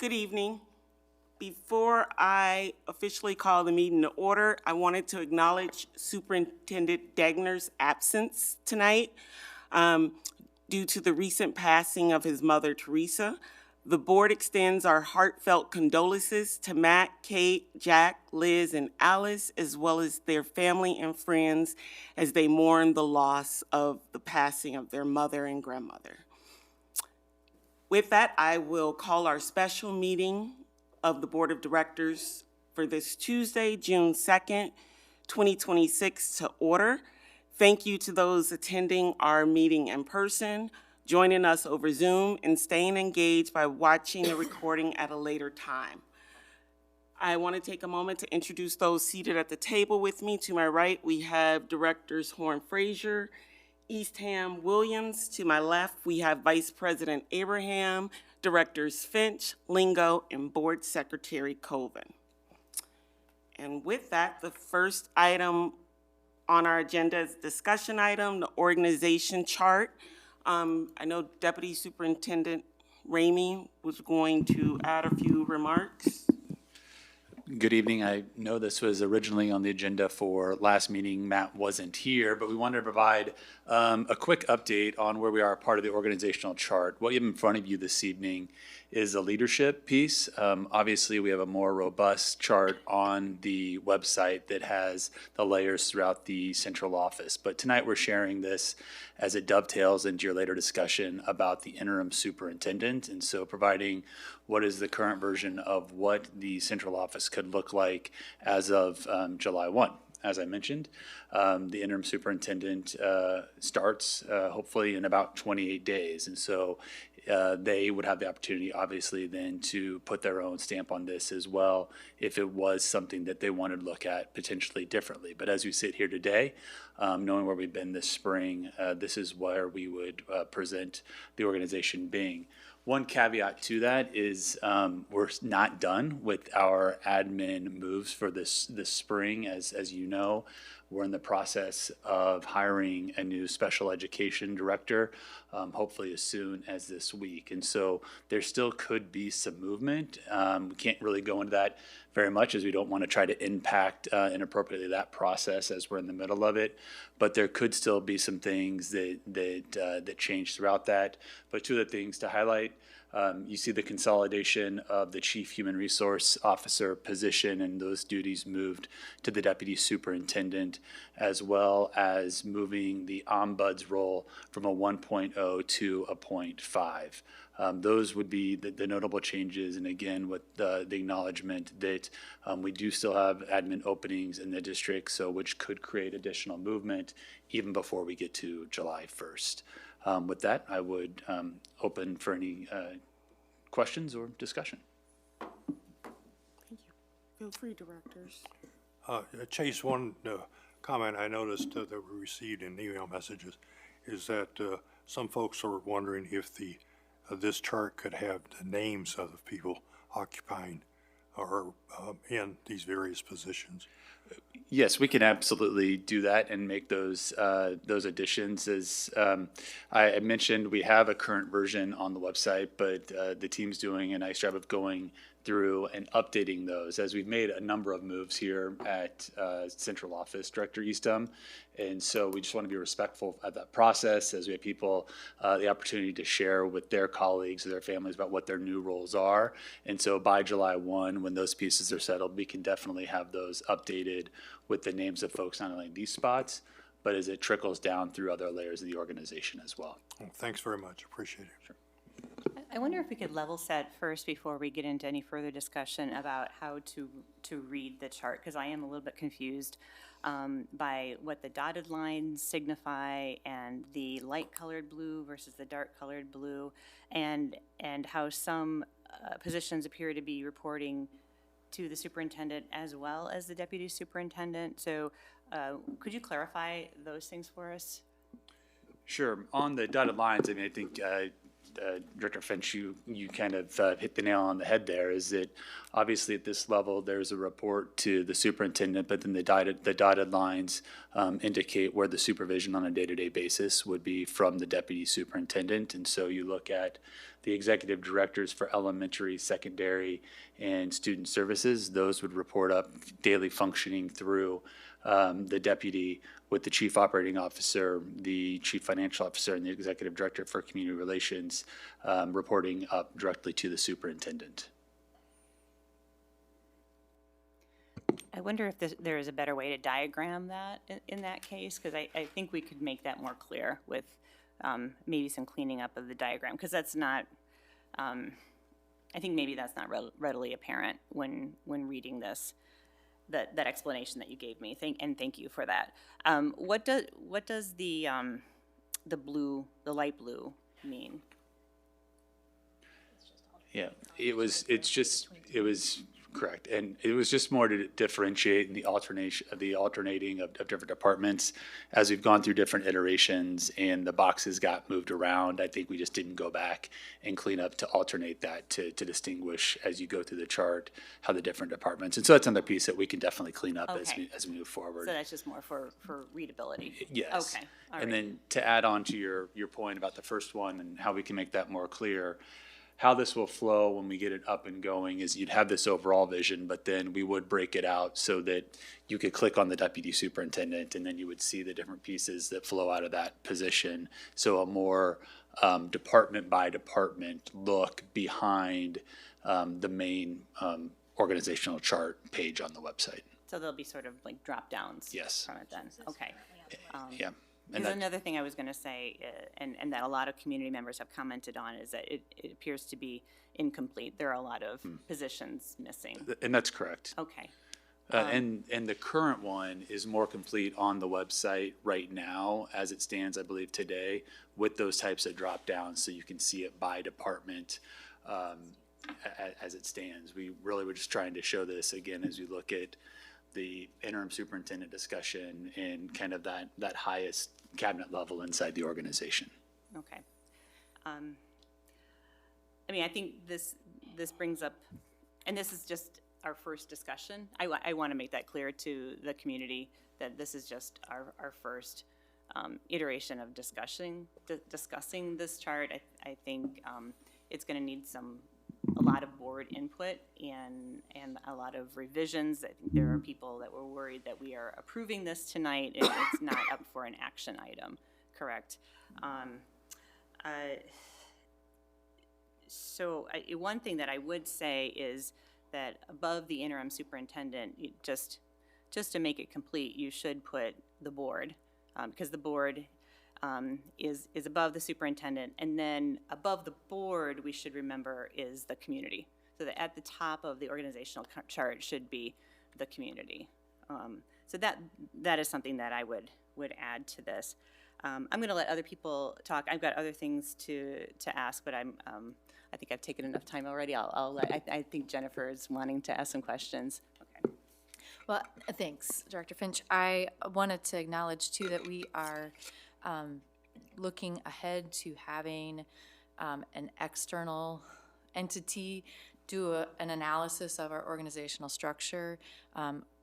Good evening. Before I officially call the meeting to order, I wanted to acknowledge Superintendent Degner's absence tonight due to the recent passing of his mother, Teresa. The board extends our heartfelt condolences to Matt, Kate, Jack, Liz, and Alice, as well as their family and friends as they mourn the loss of the passing of their mother and grandmother. With that, I will call our special meeting of the Board of Directors for this Tuesday, June 2nd, 2026 to order. Thank you to those attending our meeting in person, joining us over Zoom, and staying engaged by watching the recording at a later time. I want to take a moment to introduce those seated at the table with me. To my right, we have Directors Horn Fraser, Eastham Williams. To my left, we have Vice President Abraham, Directors Finch, Lingo, and Board Secretary Colvin. And with that, the first item on our agenda is discussion item, the organization chart. I know Deputy Superintendent Ramey was going to add a few remarks. Good evening. I know this was originally on the agenda for last meeting. Matt wasn't here, but we wanted to provide a quick update on where we are, part of the organizational chart. What you have in front of you this evening is a leadership piece. Obviously, we have a more robust chart on the website that has the layers throughout the central office. But tonight we're sharing this as it dovetails into your later discussion about the interim superintendent. And so providing what is the current version of what the central office could look like as of July 1. As I mentioned, the interim superintendent starts hopefully in about 28 days. And so they would have the opportunity, obviously, then to put their own stamp on this as well if it was something that they wanted to look at potentially differently. But as we sit here today, knowing where we've been this spring, this is where we would present the organization being. One caveat to that is we're not done with our admin moves for this spring. As you know, we're in the process of hiring a new special education director, hopefully as soon as this week. And so there still could be some movement. We can't really go into that very much as we don't want to try to impact inappropriately that process as we're in the middle of it. But there could still be some things that change throughout that. But two of the things to highlight, you see the consolidation of the Chief Human Resource Officer position, and those duties moved to the Deputy Superintendent, as well as moving the Ombuds role from a 1.0 to a 0.5. Those would be the notable changes, and again, with the acknowledgement that we do still have admin openings in the district, so which could create additional movement even before we get to July 1st. With that, I would open for any questions or discussion. Thank you. Feel free, directors. Chase, one comment I noticed that we received in email messages is that some folks are wondering if this chart could have the names of the people occupying or in these various positions. Yes, we can absolutely do that and make those additions. As I mentioned, we have a current version on the website, but the team's doing a nice job of going through and updating those, as we've made a number of moves here at Central Office, Director Eastham. And so we just want to be respectful of that process as we have people the opportunity to share with their colleagues or their families about what their new roles are. And so by July 1, when those pieces are settled, we can definitely have those updated with the names of folks not only in these spots, but as it trickles down through other layers of the organization as well. Well, thanks very much. Appreciate it. Sure. I wonder if we could level set first before we get into any further discussion about how to read the chart, because I am a little bit confused by what the dotted lines signify and the light colored blue versus the dark colored blue, and how some positions appear to be reporting to the superintendent as well as the deputy superintendent. So could you clarify those things for us? Sure. On the dotted lines, I mean, I think Director Finch, you kind of hit the nail on the head there, is that obviously at this level, there's a report to the superintendent, but then the dotted lines indicate where the supervision on a day-to-day basis would be from the deputy superintendent. And so you look at the executive directors for elementary, secondary, and student services. Those would report up daily functioning through the deputy, with the chief operating officer, the chief financial officer, and the executive director for community relations reporting up directly to the superintendent. I wonder if there is a better way to diagram that in that case, because I think we could make that more clear with maybe some cleaning up of the diagram, because that's not, I think maybe that's not readily apparent when reading this, that explanation that you gave me. Thank you for that. What does the light blue mean? Yeah, it was correct, and it was just more to differentiate in the alternating of different departments. As we've gone through different iterations and the boxes got moved around, I think we just didn't go back and clean up to alternate that to distinguish as you go through the chart how the different departments. And so that's another piece that we can definitely clean up Okay. as we move forward. So that's just more for readability? Yes. Okay, all And right. then to add on to your point about the first one and how we can make that more clear, how this will flow when we get it up and going is you'd have this overall vision, but then we would break it out so that you could click on the deputy superintendent and then you would see the different pieces that flow out of that position. So a more department by department look behind the main organizational chart page on the website. So there'll be sort of like drop downs? Yes. From it then, okay. Yeah. And Because that, another thing I was going to say, and that a lot of community members have commented on, is that it appears to be incomplete. There are a lot of positions missing. and that's correct. Okay, And the current one is more complete on the website right now, as it stands, I believe, today, with those types of drop downs, so you can see it by department as it stands. We really were just trying to show this again as we look at the interim superintendent discussion and kind of that highest cabinet level inside the organization. okay. I mean, I think this brings up, and this is just our first discussion. I want to make that clear to the community that this is just our first iteration of discussing this chart. I think it's going to need a lot of board input and a lot of revisions. I think there are people that were worried that we are approving this tonight and it's not up for an action item, correct? So one thing that I would say is that above the interim superintendent, just to make it complete, you should put the board, because the board is above the superintendent, and then above the board, we should remember, is the community. So that at the top of the organizational chart should be the community. So that is something that I would add to this. I'm going to let other people talk. I've got other things to ask, but I think I've taken enough time already. I think Jennifer is wanting to ask some questions. Okay. Well, thanks, Director Finch. I wanted to acknowledge, too, that we are looking ahead to having an external entity do an analysis of our organizational structure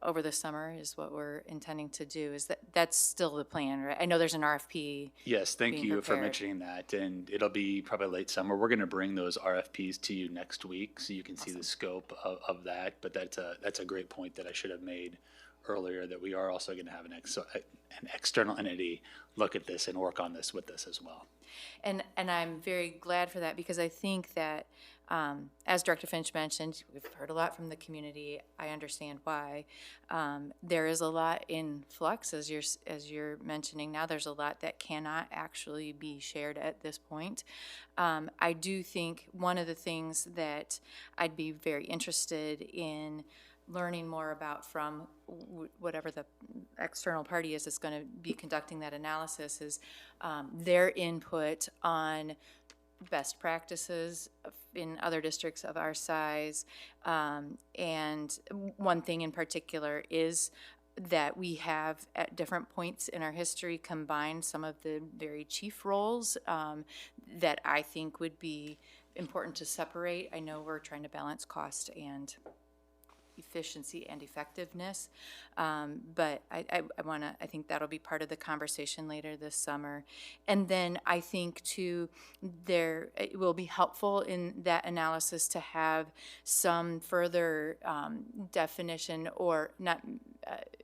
over the summer is what we're intending to do. That's still the plan, right? I know there's an RFP. Yes, thank being you for prepared. mentioning that, and it'll be probably late summer. We're going to bring those RFPs to you next week, so you can see the scope of that. But that's a great point that I should have made earlier, that we are also going to have an external entity look at this and work on this with us as well. And I'm very glad for that, because I think that, as Director Finch mentioned, we've heard a lot from the community. I understand why. There is a lot in flux, as you're mentioning now. There's a lot that cannot actually be shared at this point. I do think one of the things that I'd be very interested in learning more about from whatever the external party is that's going to be conducting that analysis is their input on best practices in other districts of our size. And one thing in particular is that we have at different points in our history combined some of the very chief roles that I think would be important to separate. I know we're trying to balance cost and efficiency and effectiveness. But I think that'll be part of the conversation later this summer. And then I think too, it will be helpful in that analysis to have some further definition, or not,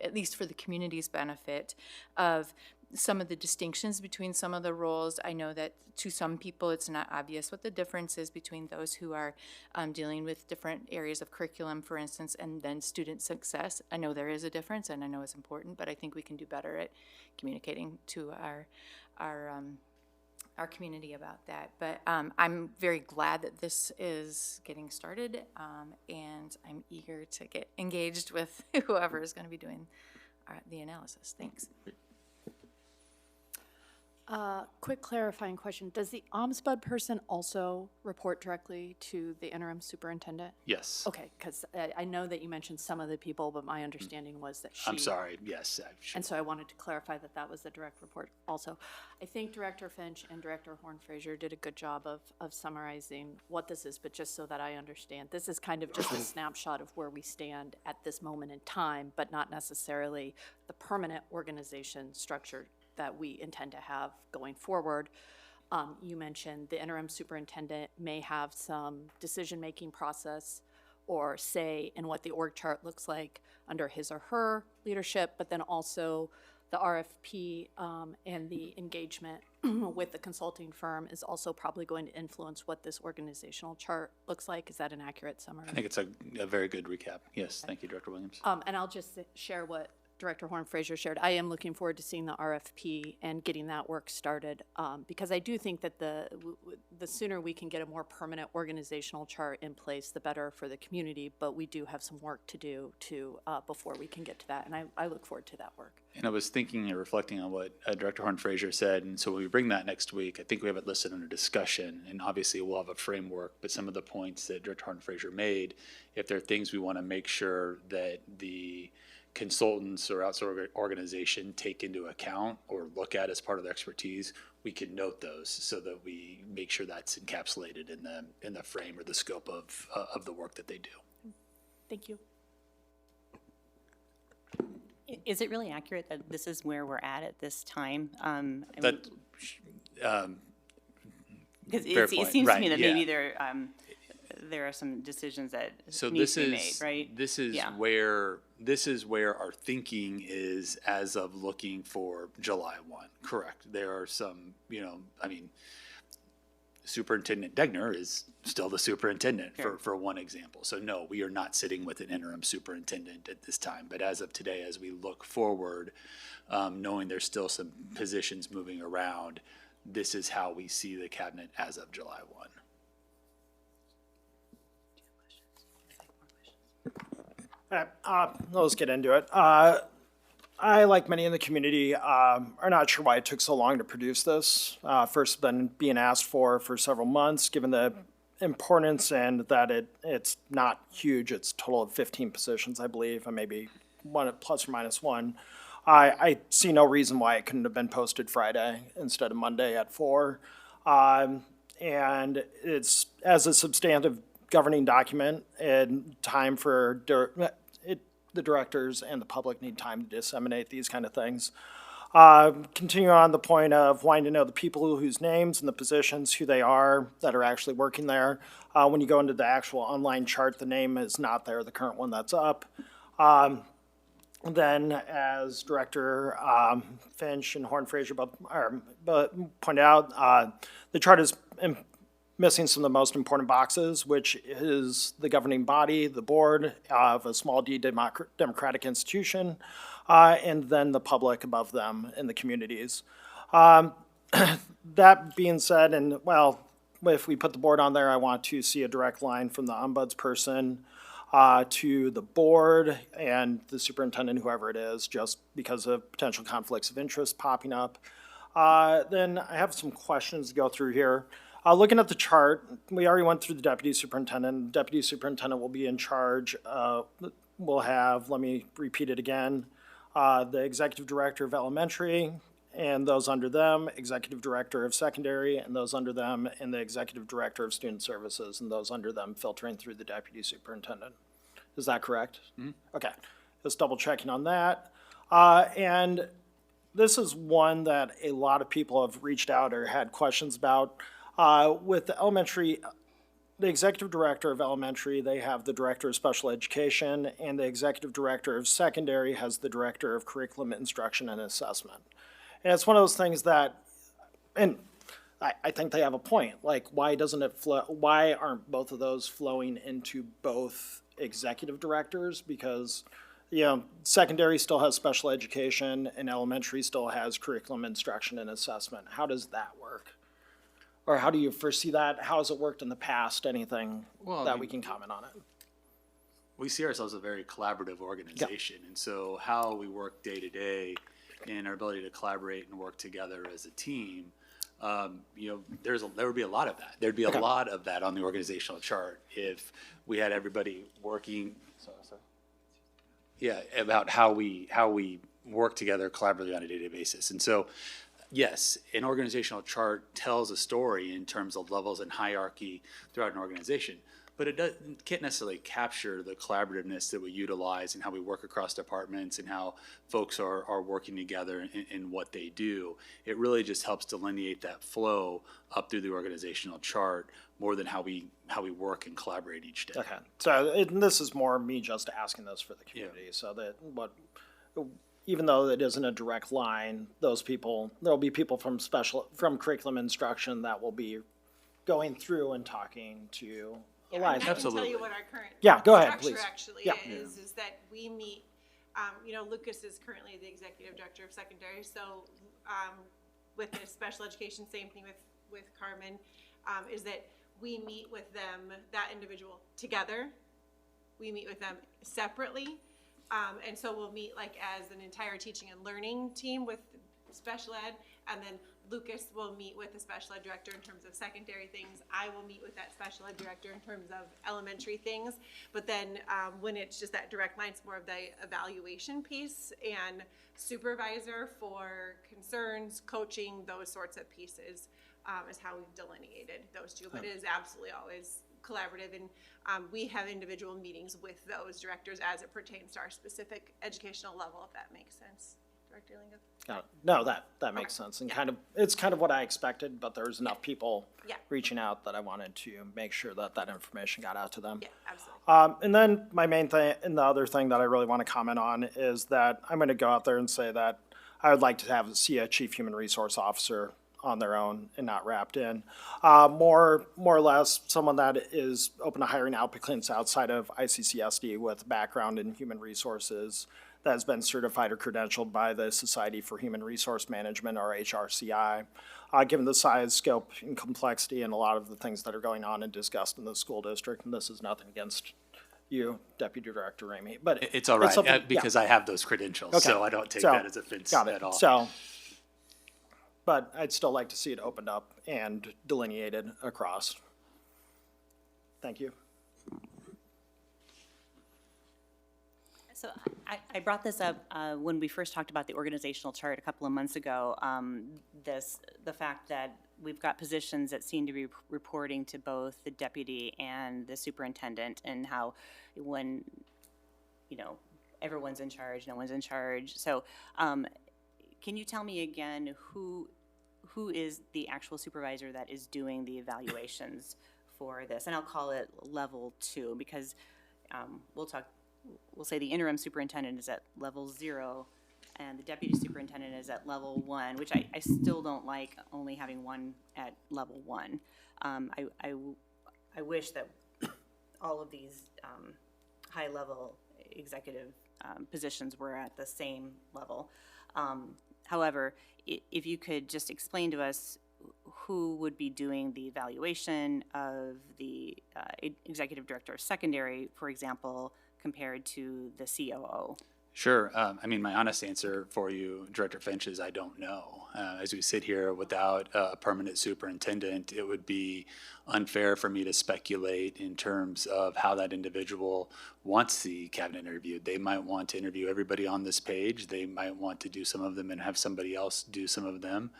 at least for the community's benefit, of some of the distinctions between some of the roles. I know that to some people, it's not obvious what the difference is between those who are dealing with different areas of curriculum, for instance, and then student success. I know there is a difference, and I know it's important, but I think we can do better at communicating to our community about that. But I'm very glad that this is getting started, and I'm eager to get engaged with whoever is going to be doing the analysis. Thanks. Quick clarifying question. Does the ombudsman person also report directly to the interim superintendent? Yes. Okay, because I know that you mentioned some of the people, but my understanding was that she. I'm sorry, yes. And so I wanted to clarify that that was the direct report also. I think Director Finch and Director Horn-Fraser did a good job of summarizing what this is, but just so that I understand, this is kind of just a snapshot of where we stand at this moment in time, but not necessarily the permanent organization structure that we intend to have going forward. You mentioned the interim superintendent may have some decision-making process or say in what the org chart looks like under his or her leadership, but then also the RFP and the engagement with the consulting firm is also probably going to influence what this organizational chart looks like. Is that an accurate summary? I think it's a very good recap. Yes, thank you, Director Williams. And I'll just share what Director Horn-Fraser shared. I am looking forward to seeing the RFP and getting that work started, because I do think that the sooner we can get a more permanent organizational chart in place, the better for the community, but we do have some work to do before we can get to that, and I look forward to that work. And I was thinking and reflecting on what Director Horn-Fraser said, and so when we bring that next week, I think we have it listed under discussion, and obviously we'll have a framework, but some of the points that Director Horn-Fraser made, if there are things we want to make sure that the consultants or outsourced organization take into account or look at as part of their expertise, we can note those so that we make sure that's encapsulated in the frame or the scope of the work that they do. Thank you. Is it really accurate that this is where we're at this time? That, Because fair it point. seems to me Right, that yeah. maybe there are some decisions that So need this to be made, is, right? this is Yeah. where our thinking is as of looking for July 1. Correct. There are some, Superintendent Degner is still the superintendent for one example. So no, we are not sitting with an interim superintendent at this time. But as of today, as we look forward, knowing there's still some positions moving around, this is how we see the cabinet as of July 1. Let's get into it. I, like many in the community, are not sure why it took so long to produce this. First, been being asked for several months, given the importance and that it's not huge. It's a total of 15 positions, I believe, and maybe one plus or minus one. I see no reason why it couldn't have been posted Friday instead of Monday at 4. And it's, as a substantive governing document, and time for the directors and the public need time to disseminate these kind of things. Continue on the point of wanting to know the people whose names and the positions, who they are that are actually working there. When you go into the actual online chart, the name is not there, the current one that's up. Then, as Director Finch and Horn-Fraser both pointed out, the chart is missing some of the most important boxes, which is the governing body, the board of a small d democratic institution, and then the public above them in the communities. That being said, and well, if we put the board on there, I want to see a direct line from the ombudsperson to the board and the superintendent, whoever it is, just because of potential conflicts of interest popping up. Then I have some questions to go through here. Looking at the chart, we already went through the deputy superintendent. Deputy superintendent will be in charge. We'll have, let me repeat it again, the executive director of elementary, and those under them, executive director of secondary, and those under them, and the executive director of student services, and those under them filtering through the deputy superintendent. Is that correct? Okay, just double checking on that. And this is one that a lot of people have reached out or had questions about. With the elementary, the executive director of elementary, they have the director of special education, and the executive director of secondary has the director of curriculum instruction and assessment. And it's one of those things that, and I think they have a point, like, why doesn't it flow, why aren't both of those flowing into both executive directors? Because, secondary still has special education and elementary still has curriculum instruction and assessment. How does that work? Or how do you foresee that? How has it worked in the past? Anything that we can comment on it? We see ourselves as a very collaborative organization, and so how we work day to day and our ability to collaborate and work together as a team, there would be a lot of that. There'd be a lot of that on the organizational chart if we had everybody working. Yeah, about how we work together collaboratively on a day-to-day basis, and so. Yes, an organizational chart tells a story in terms of levels and hierarchy throughout an organization, but it can't necessarily capture the collaborativeness that we utilize and how we work across departments and how folks are working together in what they do. It really just helps delineate that flow up through the organizational chart more than how we work and collaborate each day. Okay, so this is more me just asking this for the community, so that even though it isn't a direct line, there'll be people from curriculum instruction that will be going through and talking to Eliza. I can tell Absolutely. you what our current Yeah, go ahead, please. structure actually Yeah. is that we meet, Lucas is currently the executive director of secondary, so with the special education, same thing with Carmen, is that we meet with them, that individual together. We meet with them separately. And so we'll meet like as an entire teaching and learning team with special ed, and then Lucas will meet with the special ed director in terms of secondary things. I will meet with that special ed director in terms of elementary things. But then when it's just that direct line, it's more of the evaluation piece and supervisor for concerns, coaching, those sorts of pieces is how we've delineated those two. But it is absolutely always collaborative, and we have individual meetings with those directors as it pertains to our specific educational level, if that makes sense. Director Lingo? Got it. No, that makes sense, and it's kind of what I expected, but there's enough people Yeah. reaching out that I wanted to make sure that information got out to them. Yeah, absolutely. And then my main thing, and the other thing that I really want to comment on is that I'm going to go out there and say that I would like to see a chief human resource officer on their own and not wrapped in. More or less, someone that is open to hiring applicants outside of ICCSD with background in human resources that has been certified or credentialed by the Society for Human Resource Management, or HRCI. Given the size, scope, and complexity and a lot of the things that are going on and discussed in the school district, and this is nothing against you, Deputy Director Ramey, but. It's all right, something- yeah. because I have those credentials, Okay. so I don't take So, that as offense got it. at all. So, but I'd still like to see it opened up and delineated across. Thank you. So I brought this up when we first talked about the organizational chart a couple of months ago. The fact that we've got positions that seem to be reporting to both the deputy and the superintendent, and how when, everyone's in charge, no one's in charge. So can you tell me again who is the actual supervisor that is doing the evaluations for this? And I'll call it level 2, because we'll say the interim superintendent is at level 0 and the deputy superintendent is at level 1, which I still don't like only having one at level 1. I wish that all of these high-level executive positions were at the same level. However, if you could just explain to us who would be doing the evaluation of the executive director of secondary, for example, compared to the COO? Sure. I mean, my honest answer for you, Director Finch, is I don't know. As we sit here without a permanent superintendent, it would be unfair for me to speculate in terms of how that individual wants the cabinet interviewed. They might want to interview everybody on this page. They might want to do some of them and have somebody else do some of them.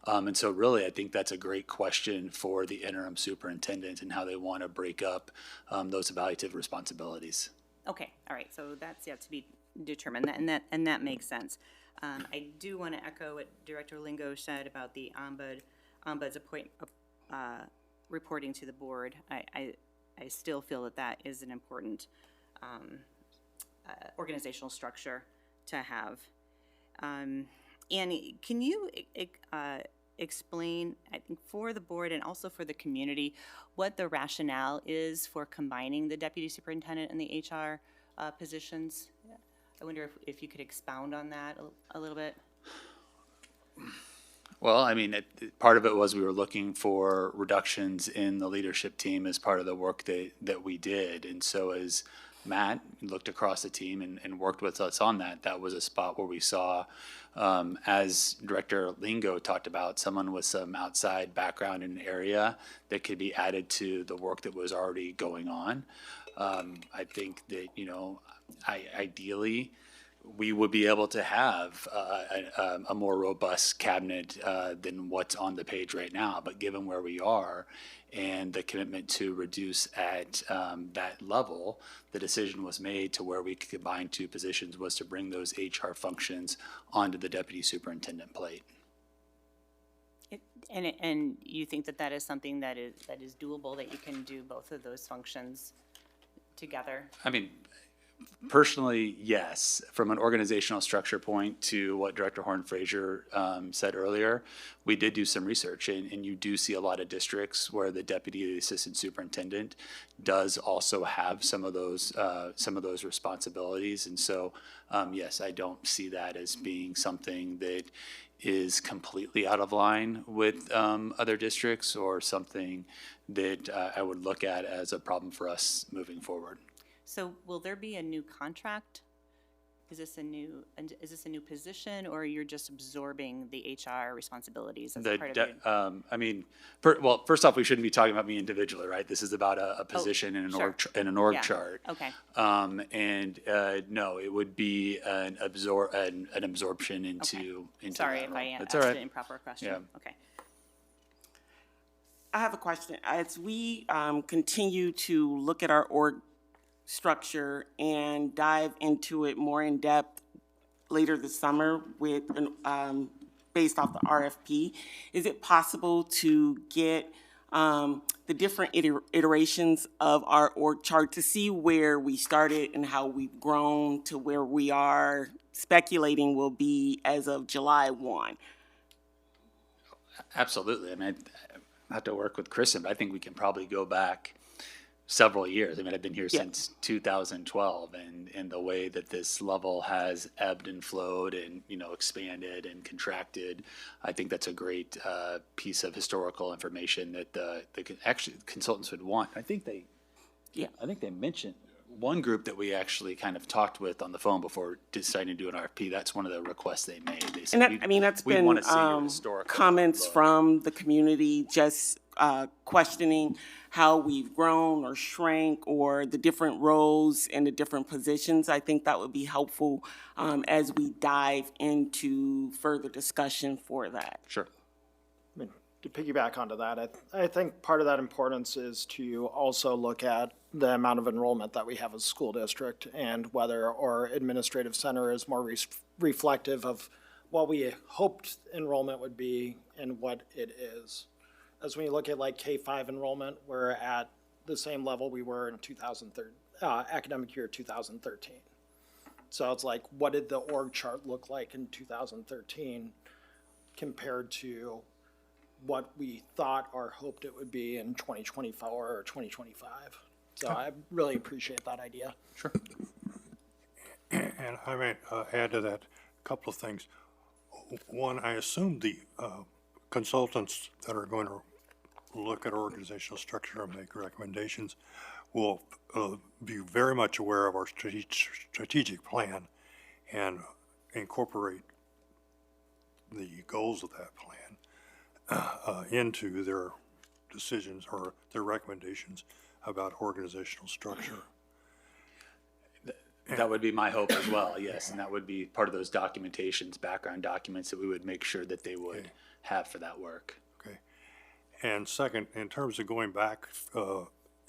And so really, I think that's a great question for the interim superintendent and how they want to break up those evaluative responsibilities. Okay, all right, so that's yet to be determined, and that makes sense. I do want to echo what Director Lingo said about the ombuds reporting to the board. I still feel that that is an important organizational structure to have. Annie, can you explain, I think, for the board and also for the community, what the rationale is for combining the deputy superintendent and the HR positions? I wonder if you could expound on that a little bit. Well, I mean, part of it was we were looking for reductions in the leadership team as part of the work that we did. And so as Matt looked across the team and worked with us on that, that was a spot where we saw, as Director Lingo talked about, someone with some outside background in an area that could be added to the work that was already going on. I think that, ideally, we would be able to have a more robust cabinet than what's on the page right now. But given where we are and the commitment to reduce at that level, the decision was made to where we could combine two positions was to bring those HR functions onto the deputy superintendent plate. And you think that that is something that is doable, that you can do both of those functions together? I mean, personally, yes. From an organizational structure point to what Director Horn-Fraser said earlier, we did do some research, and you do see a lot of districts where the deputy or the assistant superintendent does also have some of those responsibilities. And so, yes, I don't see that as being something that is completely out of line with other districts or something that I would look at as a problem for us moving forward. So will there be a new contract? Is this a new position, or you're just absorbing the HR responsibilities as part of your? I mean, well, first off, we shouldn't be talking about me individually, right? This is about a position in an org Yeah. chart. Okay. No, it would be an absorption into Sorry that if role. I That's asked all an right. improper question. Yeah. Okay. I have a question. As we continue to look at our org structure and dive into it more in depth later this summer with based off the RFP, is it possible to get the different iterations of our org chart to see where we started and how we've grown to where we are speculating will be as of July 1? Absolutely. I mean, I have to work with Kristen, but I think we can probably go back several years. I mean, I've been here since 2012, and the way that this level has ebbed and flowed and, expanded and contracted, I think that's a great piece of historical information that the consultants would want. I think they mentioned one group that we actually kind of talked with on the phone before deciding to do an RFP. That's one of the requests they made. They said, that's "We been want to see your historical comments look." from the community, just questioning how we've grown or shrank or the different roles and the different positions. I think that would be helpful as we dive into further discussion for that. Sure. I mean, to piggyback onto that, I think part of that importance is to also look at the amount of enrollment that we have as a school district and whether our administrative center is more reflective of what we hoped enrollment would be and what it is. As when you look at like K-5 enrollment, we're at the same level we were in academic year 2013. So it's like, what did the org chart look like in 2013 compared to what we thought or hoped it would be in 2024 or 2025? So I really appreciate that idea. Sure. And I might add to that a couple of things. One, I assume the consultants that are going to look at organizational structure and make recommendations will be very much aware of our strategic plan and incorporate the goals of that plan into their decisions or their recommendations about organizational structure. That would be my hope as well, yes, and that would be part of those documentations, background documents that we would make sure that they would have for that work. Okay. And second, in terms of going back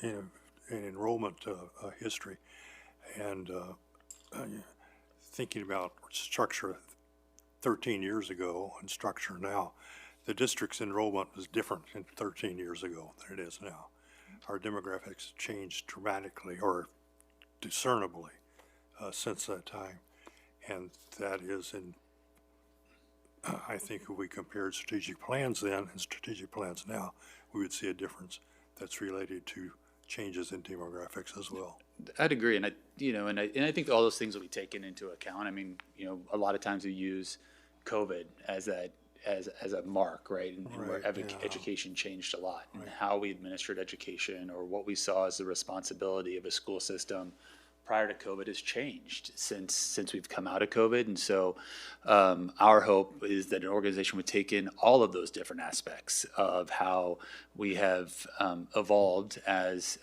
in enrollment history and thinking about structure 13 years ago and structure now, the district's enrollment was different in 13 years ago than it is now. Our demographics changed dramatically or discernibly since that time. And that is in, I think if we compared strategic plans then and strategic plans now, we would see a difference that's related to changes in demographics as well. I'd agree, and I think all those things will be taken into account. I mean, a lot of times we use COVID as a mark, right? And where education changed a lot, and how we administered education or what we saw as the responsibility of a school system prior to COVID has changed since we've come out of COVID. And so our hope is that an organization would take in all of those different aspects of how we have evolved as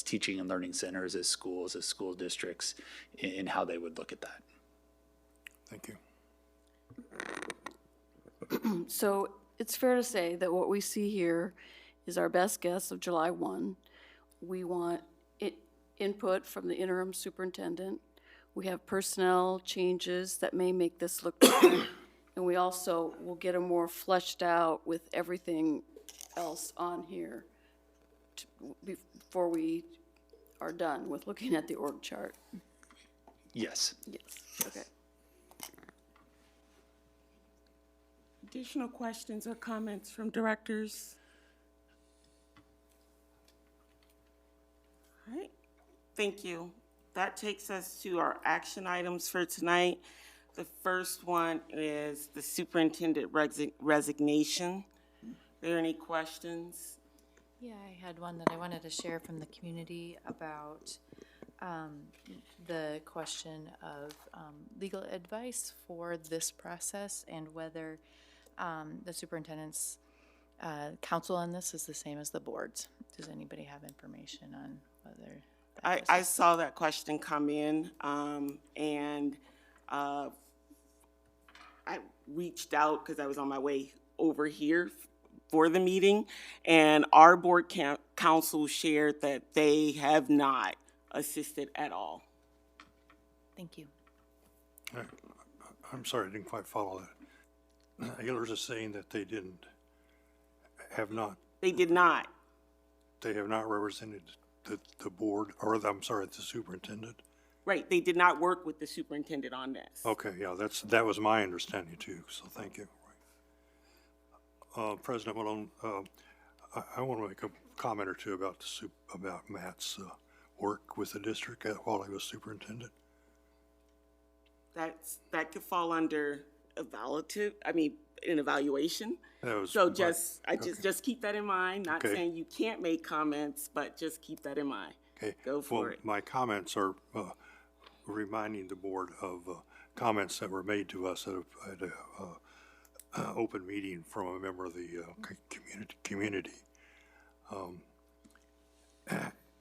teaching and learning centers, as schools, as school districts, in how they would look at that. Thank you. So it's fair to say that what we see here is our best guess of July 1. We want input from the interim superintendent. We have personnel changes that may make this look different. And we also will get a more fleshed out with everything else on here before we are done with looking at the org chart. Yes. Yes, okay. Additional questions or comments from directors? All right, thank you. That takes us to our action items for tonight. The first one is the superintendent resignation. Are there any questions? Yeah, I had one that I wanted to share from the community about the question of legal advice for this process and whether the superintendent's counsel on this is the same as the board's. Does anybody have information on whether? I saw that question come in, and I reached out because I was on my way over here for the meeting, and our board council shared that they have not assisted at all. Thank you. I'm sorry, I didn't quite follow that. Ehlers is saying that they have not represented the board, or the superintendent. Right, they did not work with the superintendent on this. Okay, yeah, that was my understanding too, so thank you. President Malone, I want to make a comment or two about Matt's work with the district while he was superintendent. That could fall under an evaluation. So just keep that in mind. Not Okay. saying you can't make comments, but just keep that in mind. Okay. Go for it. My comments are reminding the board of comments that were made to us at a open meeting from a member of the community.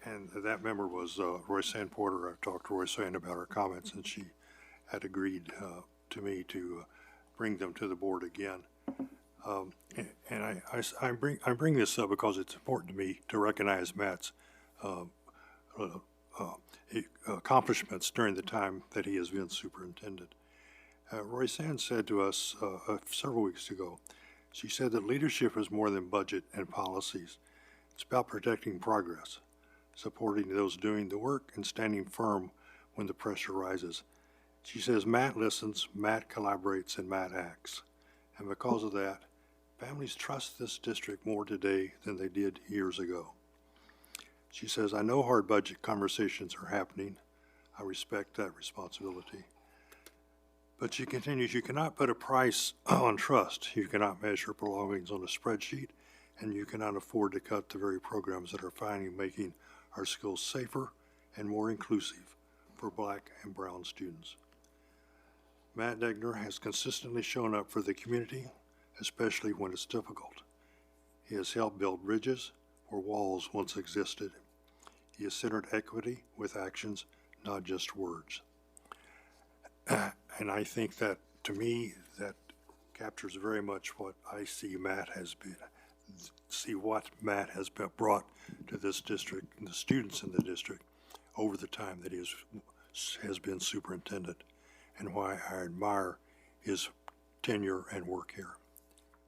And that member was Royce Porter. I've talked to Royce about her comments, and she had agreed to me to bring them to the board again. And I bring this up because it's important to me to recognize Matt's accomplishments during the time that he has been superintendent. Royce said to us several weeks ago, she said that leadership is more than budget and policies. It's about protecting progress, supporting those doing the work, and standing firm when the pressure rises. She says Matt listens, Matt collaborates, and Matt acts. And because of that, families trust this district more today than they did years ago. She says, I know hard budget conversations are happening. I respect that responsibility. But she continues, you cannot put a price on trust. You cannot measure belongings on a spreadsheet, and you cannot afford to cut the very programs that are finally making our schools safer and more inclusive for Black and brown students. Matt Degner has consistently shown up for the community, especially when it's difficult. He has helped build bridges where walls once existed. He has centered equity with actions, not just words. And I think that, to me, that captures very much what I see Matt has been, what Matt has been brought to this district and the students in the district over the time that he has been superintendent, and why I admire his tenure and work here.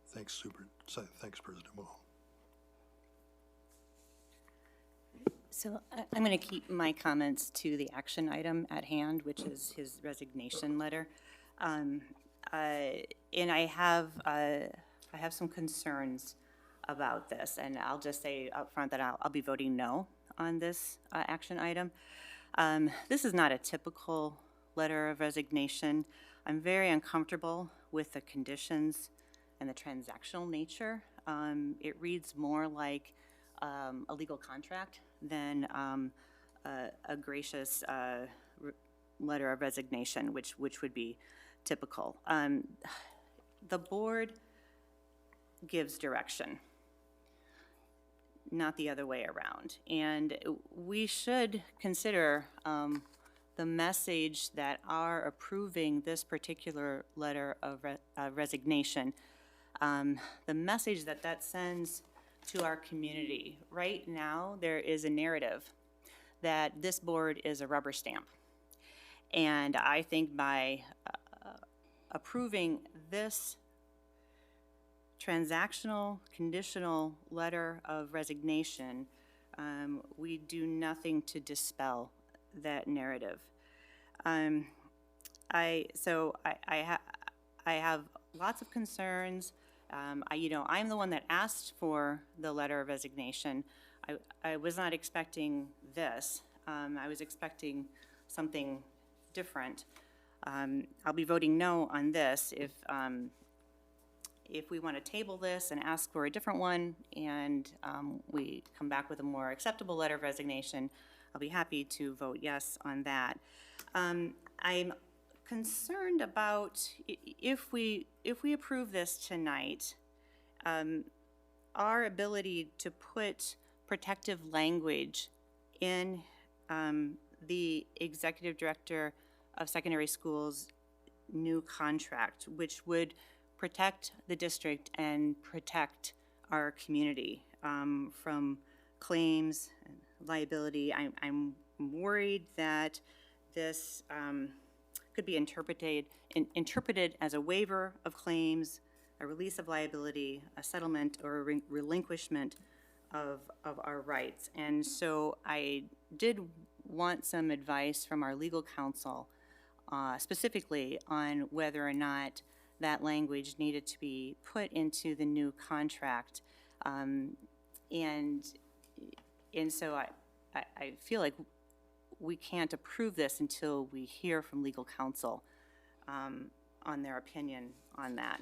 Thanks, President Malone. So I'm going to keep my comments to the action item at hand, which is his resignation letter. And I have some concerns about this, and I'll just say up front that I'll be voting no on this action item. This is not a typical letter of resignation. I'm very uncomfortable with the conditions and the transactional nature. It reads more like a legal contract than a gracious letter of resignation, which would be typical. The board gives direction, not the other way around. And we should consider the message that are approving this particular letter of resignation, the message that sends to our community. Right now, there is a narrative that this board is a rubber stamp. And I think by approving this transactional, conditional letter of resignation, we do nothing to dispel that narrative. I have lots of concerns. I'm the one that asked for the letter of resignation. I was not expecting this. I was expecting something different. I'll be voting no on this. If we want to table this and ask for a different one, and we come back with a more acceptable letter of resignation, I'll be happy to vote yes on that. I'm concerned about if we approve this tonight, our ability to put protective language in the executive director of secondary schools' new contract, which would protect the district and protect our community from claims and liability. I'm worried that this could be interpreted as a waiver of claims, a release of liability, a settlement, or a relinquishment of our rights. And so I did want some advice from our legal counsel, specifically on whether or not that language needed to be put into the new contract. And so I feel like we can't approve this until we hear from legal counsel on their opinion on that.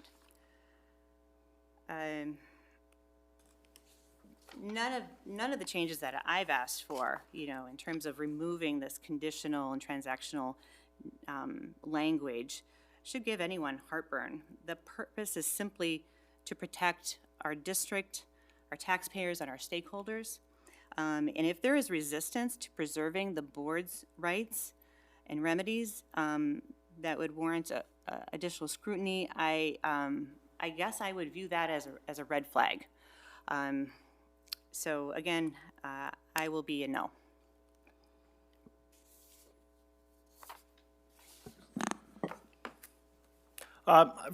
None of the changes that I've asked for, in terms of removing this conditional and transactional language, should give anyone heartburn. The purpose is simply to protect our district, our taxpayers, and our stakeholders. And if there is resistance to preserving the board's rights and remedies that would warrant additional scrutiny, I guess I would view that as a red flag. So again, I will be a no.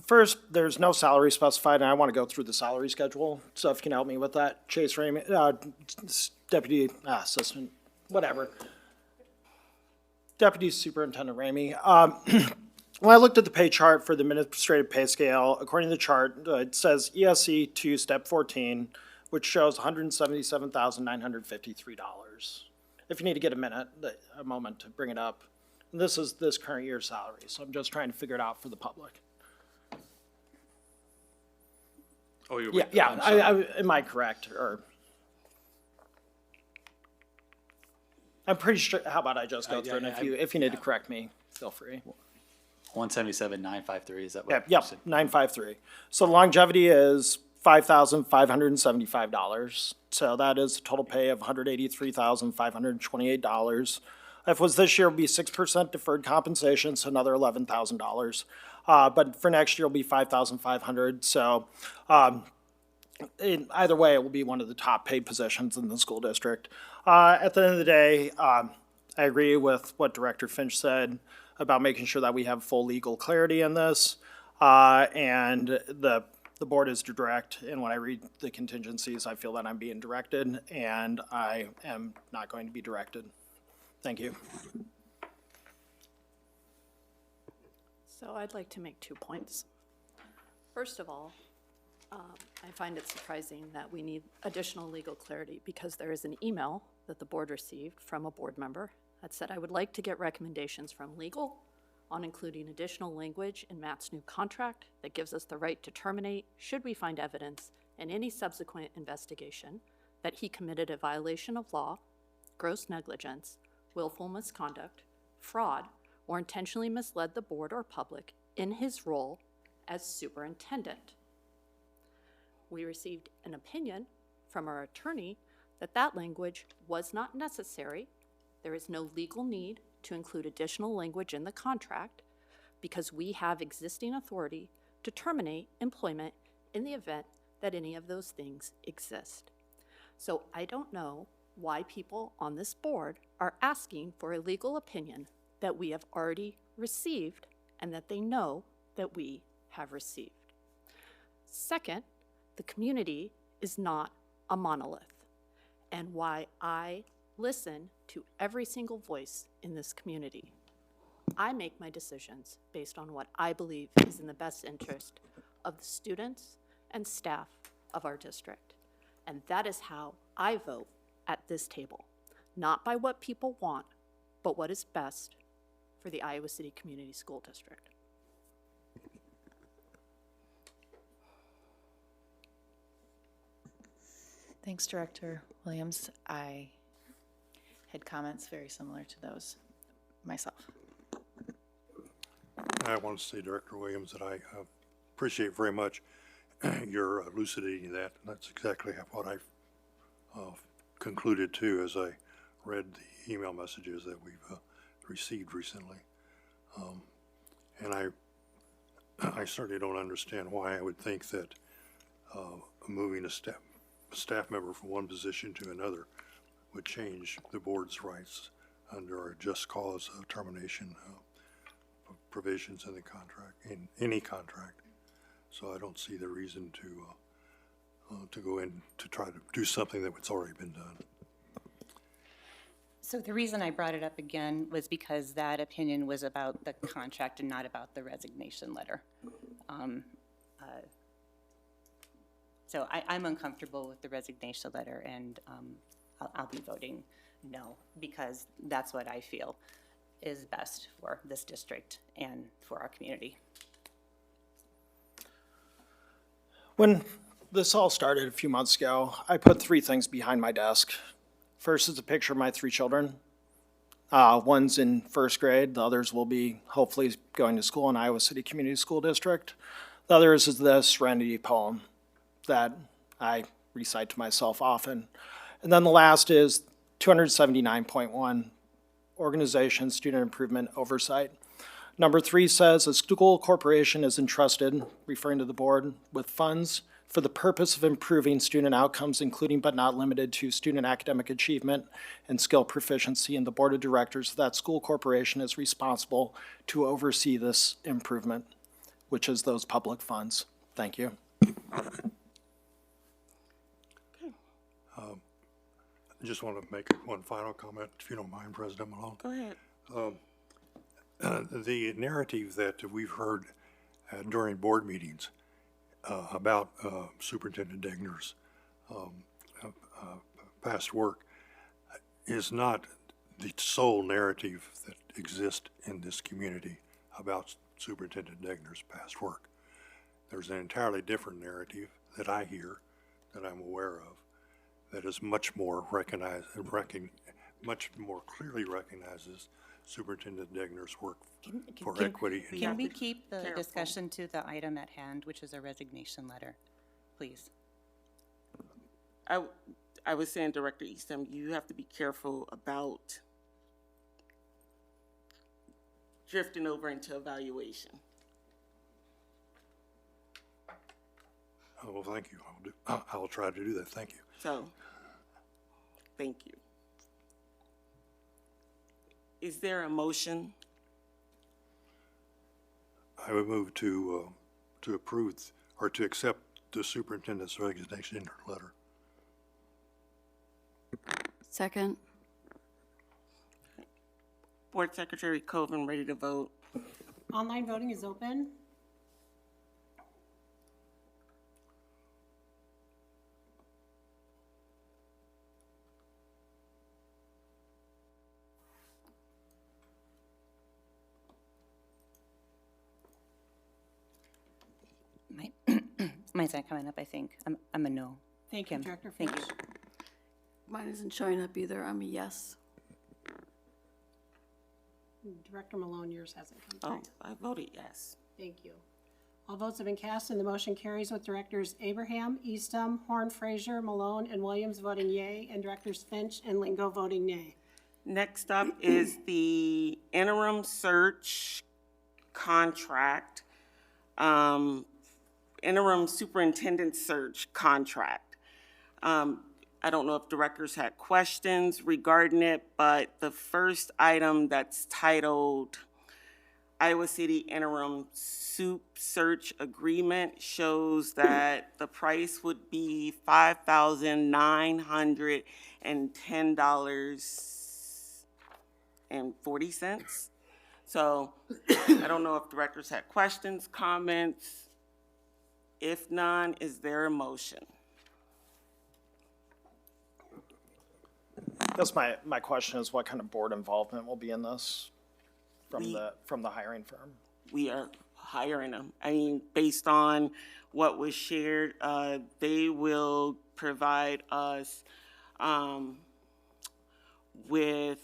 First, there's no salary specified, and I want to go through the salary schedule. So if you can help me with that, Chase Ramey, Deputy Assistant, whatever. Deputy Superintendent Ramey. When I looked at the pay chart for the administrative pay scale, according to the chart, it says ESC 2, Step 14, which shows $177,953. If you need to get a moment to bring it up. And this is this current year's salary, so I'm just trying to figure it out for the public. Oh, you're Yeah, I'm sorry. am I correct, or? I'm pretty sure, how about I just go through, and if you need to correct me, feel free. 177,953, is that what? Yep, you yep, said? 953. So the longevity is $5,575. So that is a total pay of $183,528. If it was this year, it would be 6% deferred compensation, so another $11,000. But for next year, it'll be $5,500. So either way, it will be one of the top paid positions in the school district. At the end of the day, I agree with what Director Finch said about making sure that we have full legal clarity in this. And the board is to direct, and when I read the contingencies, I feel that I'm being directed, and I am not going to be directed. Thank you. So I'd like to make 2 points. First of all, I find it surprising that we need additional legal clarity because there is an email that the board received from a board member that said, I would like to get recommendations from legal on including additional language in Matt's new contract that gives us the right to terminate should we find evidence in any subsequent investigation that he committed a violation of law, gross negligence, willful misconduct, fraud, or intentionally misled the board or public in his role as superintendent. We received an opinion from our attorney that that language was not necessary. There is no legal need to include additional language in the contract because we have existing authority to terminate employment in the event that any of those things exist. So I don't know why people on this board are asking for a legal opinion that we have already received and that they know that we have received. Second, the community is not a monolith, and why I listen to every single voice in this community. I make my decisions based on what I believe is in the best interest of the students and staff of our district. And that is how I vote at this table, not by what people want, but what is best for the Iowa City Community School District. Thanks, Director Williams. I had comments very similar to those myself. I want to say, Director Williams, that I appreciate very much your elucidating that. That's exactly what I concluded too as I read the email messages that we've received recently. And I certainly don't understand why I would think that moving a staff member from one position to another would change the board's rights under our just cause termination provisions in the contract, in any contract. So I don't see the reason to go in to try to do something that's already been done. So the reason I brought it up again was because that opinion was about the contract and not about the resignation letter. So I'm uncomfortable with the resignation letter, and I'll be voting no, because that's what I feel is best for this district and for our community. When this all started a few months ago, I put 3 things behind my desk. First is a picture of my 3 children. One's in 1st grade. The others will be hopefully going to school in Iowa City Community School District. The other is this Serenity poem that I recite to myself often. And then the last is 279.1, Organization Student Improvement Oversight. Number 3 says, a school corporation is entrusted, referring to the board, with funds for the purpose of improving student outcomes, including but not limited to student academic achievement and skill proficiency, and the board of directors of that school corporation is responsible to oversee this improvement, which is those public funds. Thank you. I just want to make one final comment, if you don't mind, President Malone. Go ahead. The narrative that we've heard during board meetings about Superintendent Degner's past work is not the sole narrative that exists in this community about Superintendent Degner's past work. There's an entirely different narrative that I hear, that I'm aware of, that is much more much more clearly recognizes Superintendent Degner's work Can- for can- equity. and Can we equity. keep the careful. discussion to the item at hand, which is a resignation letter, please? I was saying, Director Eastham, you have to be careful about drifting over into evaluation. Oh, well, thank you. I'll try to do that. Thank you. So, thank you. Is there a motion? I would move to approve or to accept the superintendent's resignation letter. Second. Board Secretary Coven, ready to vote? Online voting is open. Mine's not coming up, I think. I'm a no. Thank you, Kim, Director thank Finch. you. Mine isn't showing up either. I'm a yes. Director Malone, yours hasn't come Oh, through. I voted yes. Thank you. All votes have been cast and the motion carries with Directors Abraham, Eastham, Horn, Fraser, Malone, and Williams voting yea, and Directors Finch and Lingo voting nay. Next up is the interim search contract, interim superintendent search contract. I don't know if directors had questions regarding it, but the first item that's titled Iowa City Interim Soup Search Agreement shows that the price would be $5,910.40. So I don't know if directors had questions, comments. If none, is there a motion? I guess my question is what kind of board involvement will be in this from the hiring firm? We are hiring them. I mean, based on what was shared, they will provide us with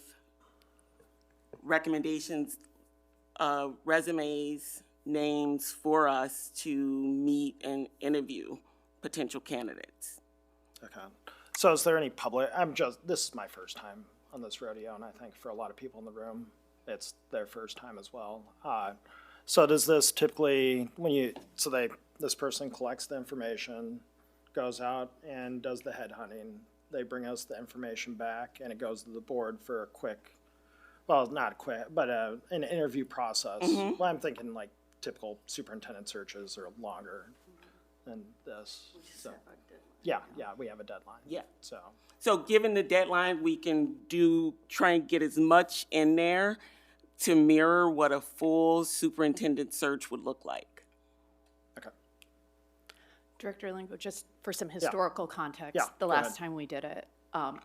recommendations, resumes, names for us to meet and interview potential candidates. Okay. So is there any public, this is my first time on this rodeo, and I think for a lot of people in the room, it's their first time as well. So does this typically, this person collects the information, goes out and does the headhunting, they bring us the information back, and it goes to the board for a quick, well, not quick, but an interview process. Well, I'm thinking like typical superintendent searches are longer than this, so. Yeah, we have a deadline. Yeah. So, given the deadline, we can try and get as much in there to mirror what a full superintendent search would look like. okay. Director Lingo, just for some historical context, Yeah, the go last ahead. time we did it,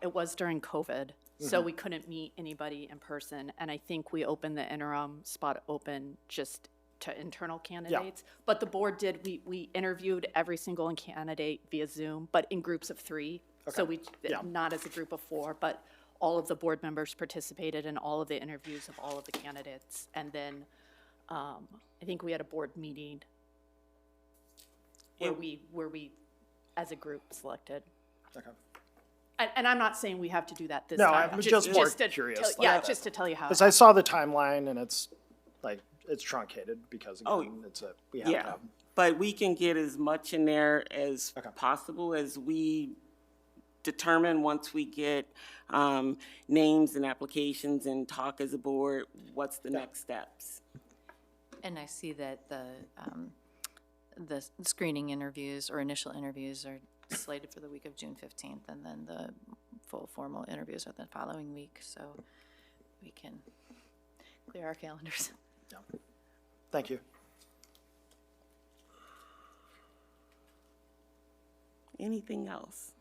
it was during COVID, so we couldn't meet anybody in person, and I think we opened the interim spot open just to internal candidates. But the board did, we interviewed every single candidate via Zoom, but in groups of 3. So we, Yeah. not as a group of 4, but all of the board members participated in all of the interviews of all of the candidates. And then I think we had a board meeting where we, as a group, selected. Okay. And I'm not saying we have to do that this No, time. I'm just more to curious tell- like Yeah, that. just to tell you how. Because I saw the timeline and it's truncated because Oh, again, we have to Yeah, have. but we can get as much in there as Okay. possible as we determine once we get names and applications and talk as a board, what's the next steps? And I see that the screening interviews or initial interviews are slated for the week of June 15th, and then the full formal interviews are the following week, so we can clear our calendars. Yeah. Thank you. Anything else?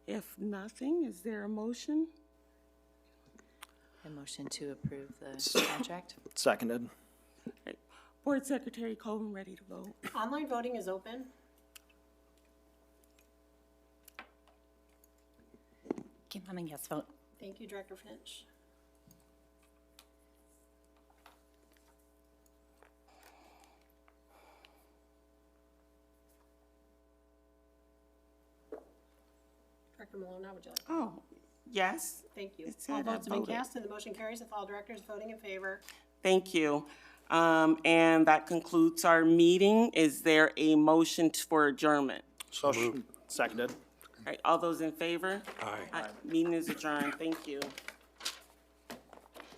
If nothing, is there a motion? A motion to approve the contract? Seconded. Board Secretary Coven, ready to vote? Online voting is open. Kim, I'm a yes vote. Thank you, Director Finch. Director Malone, how would you like? Oh, yes, Thank you. It All said I votes have been voted. cast and the motion carries with all directors voting in favor. thank you. And that concludes our meeting. Is there a motion for adjournment? Motion seconded. All right, all those in favor? Aye. Meeting is adjourned. Thank you.